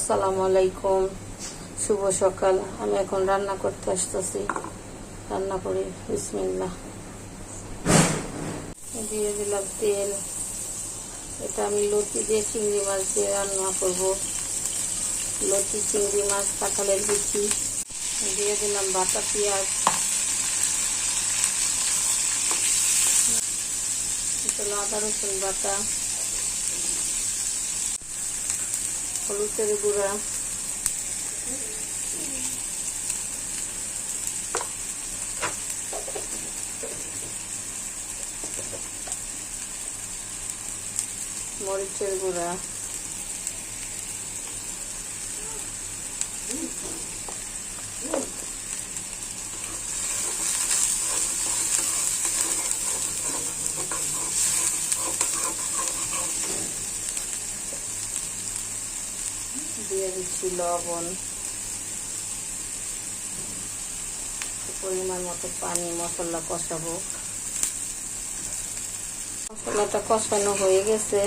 আসসালামু আলাইকুম, শুভ সকাল। আমি এখন রান্না করতে আসতেছি, রান্না করি। বিসমিল্লাহ। দিয়ে দিলাম তেল। এটা আমি লতি দিয়ে চিংড়ি মাছ দিয়ে রান্না করব। লতি, চিংড়ি মাছ, কাঁঠালের বিচি। দিয়ে দিলাম বাটা পেঁয়াজ, আদা রসুন বাটা, হলুদের গুঁড়া, মরিচের গুঁড়া, দিয়ে দিচ্ছি লবণ, পরিমাণ মতো পানি। মশলা কষাবো। মশলাটা কষানো হয়ে গেছে।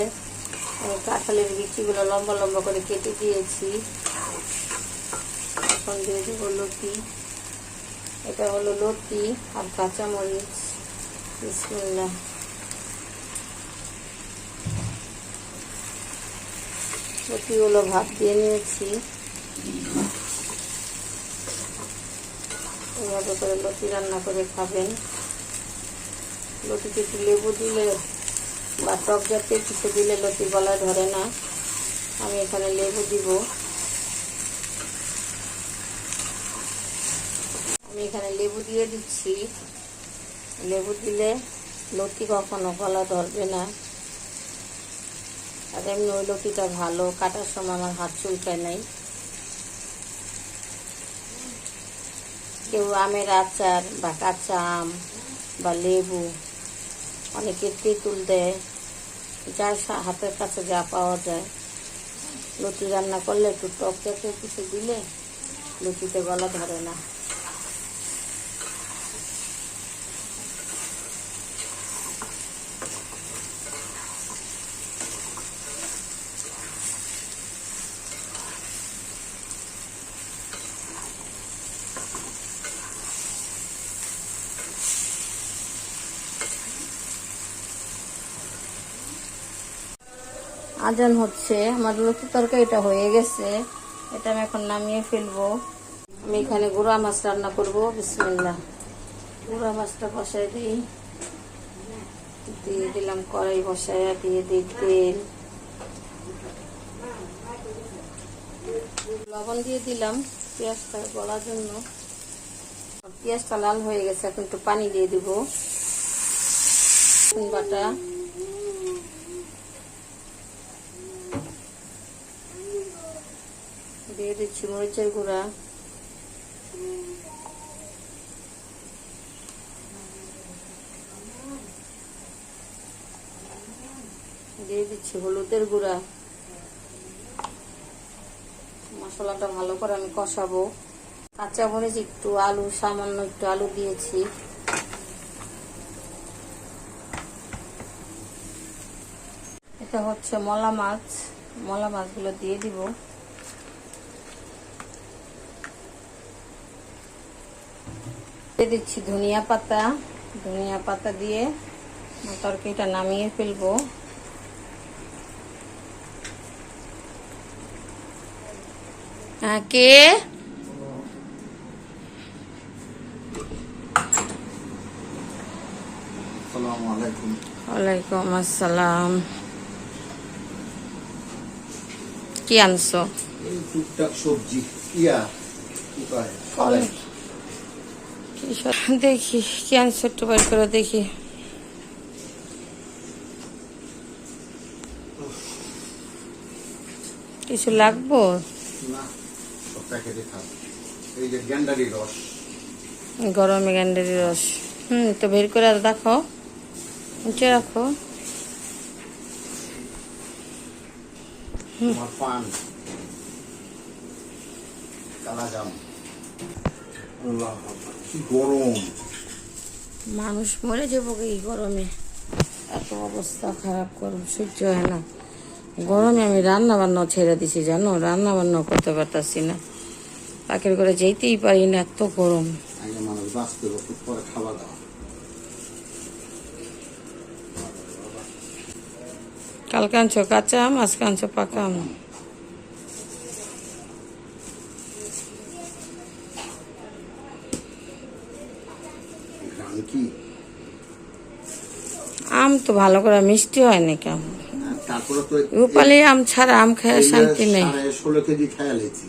আমি কাঁঠালের বিচিগুলো লম্বা লম্বা করে কেটে দিয়েছি। এখন দিয়ে দেবো লতি। এটা হলো লতি আর কাঁচামরিচ। বিসমিল্লাহ। লতিগুলো ভাত দিয়ে নিয়েছি। এভাবে করে লতি রান্না করে খাবেন। লতিতে একটু লেবু দিলে বা টক জাতীয় কিছু দিলে লতি গলায় ধরে না। আমি এখানে লেবু দিব। আমি এখানে লেবু দিয়ে দিচ্ছি। লেবু দিলে লতি কখনো গলা ধরবে না। আর এমনি ওই লতিটা ভালো, কাটার সময় আমার হাত চুলকায় নাই। কেউ আমের আচার বা কাঁচা আম বা লেবু, অনেকে তেঁতুল দেয়, যার হাতের কাছে যা পাওয়া যায়। লতি রান্না করলে একটু টক জাতীয় কিছু দিলে লতিতে গলা ধরে না। আজান হচ্ছে। আমার লতি তরকারিটা হয়ে গেছে। এটা আমি এখন নামিয়ে ফেলবো। আমি এখানে গুঁড়া মাছ রান্না করব। বিসমিল্লাহ। গুঁড়া মাছটা বসাই দিই। দিয়ে দিলাম কড়াই বসাইয়া, দিয়ে দিই তেল, লবণ দিয়ে দিলাম পেঁয়াজটা গলার জন্য। পেঁয়াজটা লাল হয়ে গেছে। এখন একটু পানি দিয়ে দিব। বাটা, দিয়ে দিচ্ছি মরিচের গুঁড়া, দিয়ে দিচ্ছি হলুদের গুঁড়া। মশলাটা ভালো করে আমি কষাবো। কাঁচা মরিচ একটু, আলু সামান্য একটু আলু দিয়েছি। এটা হচ্ছে মলা মাছ। মলা মাছগুলো দিয়ে দিব। দিয়ে দিচ্ছি ধনিয়া পাতা। ধনিয়া পাতা দিয়ে তরকারিটা নামিয়ে ফেলবো। কে? ওয়ালাইকুম আসসালাম। কি আনছো? টুকটাক সবজি। দেখি কি আনছো, একটু বের করে দেখি। কিছু লাগবো? গরমে গ্যান্ডারি রস। তো বের করে দেখো, নিচে রাখো। গরম, মানুষ মরে যাবো এই গরমে। এত অবস্থা খারাপ, গরম সহ্য হয় না। গরমে আমি রান্না বান্না ছেড়ে দিছি, জানো, রান্না বান্না করতে পারতাছি না। পাখির ঘরে যেতেই পারি না, এত গরম। আগে মানুষ বাঁচতে খুব পরে খাওয়া দাওয়া। কালকে আনছো কাঁচা আম, আজকে আনছো পাকা আম। ঘ্রাণ কি? আম তো ভালো করে মিষ্টি হয় নাকি আম? তারপরে তো রূপালি আম ছাড়া আম খায় শান্তি নেই। 16 কেজি খাইয়া লেছি।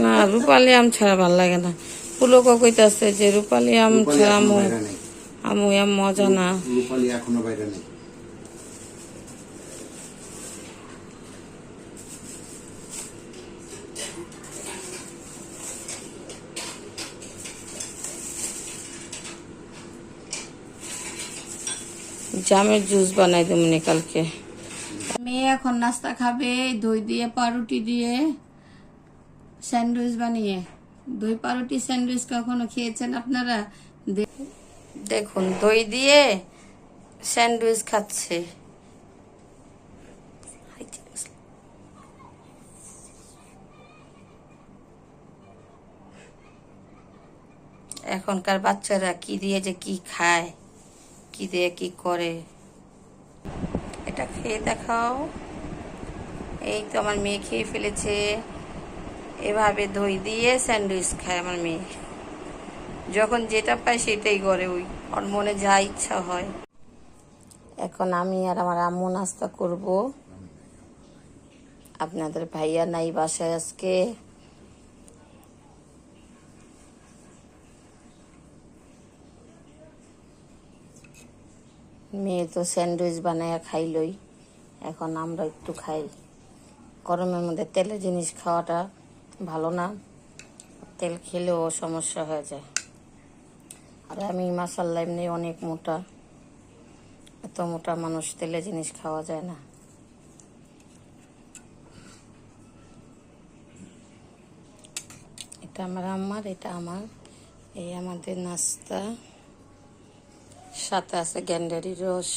না, রূপালি আম ছাড়া ভাল লাগে না। পুলকও কইতাছে যে রূপালি আম রূপালী ছাড়া এখনো আমু বাইরে নেই। আমু এম মজা না। রূপালী এখনো বাইরে নেই। জামের জুস বানাই দেবনি কালকে। মেয়ে এখন নাস্তা খাবে দই দিয়ে, পাউরুটি দিয়ে স্যান্ডউইচ বানিয়ে। দই পাউরুটি স্যান্ডউইচ কখনো খেয়েছেন আপনারা? দেখুন, দই দিয়ে স্যান্ডউইচ খাচ্ছে। এখনকার বাচ্চারা কি দিয়ে যে কি খায়, কি দিয়ে কি করে, এটা খেয়ে দেখাও। এই তো আমার মেয়ে খেয়ে ফেলেছে। এভাবে দই দিয়ে স্যান্ডউইচ খায় আমার মেয়ে। যখন যেটা পায় সেটাই করে, ওর মনে যা ইচ্ছা হয়। এখন আমি আর আমার আম্মু নাস্তা করব। আপনাদের ভাইয়া নাই বাসায় আজকে। মেয়ে তো স্যান্ডউইচ বানায় খাইলই, এখন আমরা একটু খাই। গরমের মধ্যে তেলের জিনিস খাওয়াটা ভালো না, তেল খেলেও সমস্যা হয়ে যায়। আর আমি মাশাআল্লাহ এমনি অনেক মোটা, এত মোটা মানুষ তেলের জিনিস খাওয়া যায় না। এটা আমার আম্মার, এটা আমার। এই আমাদের নাস্তা, সাথে আছে গ্যান্ডারি রস।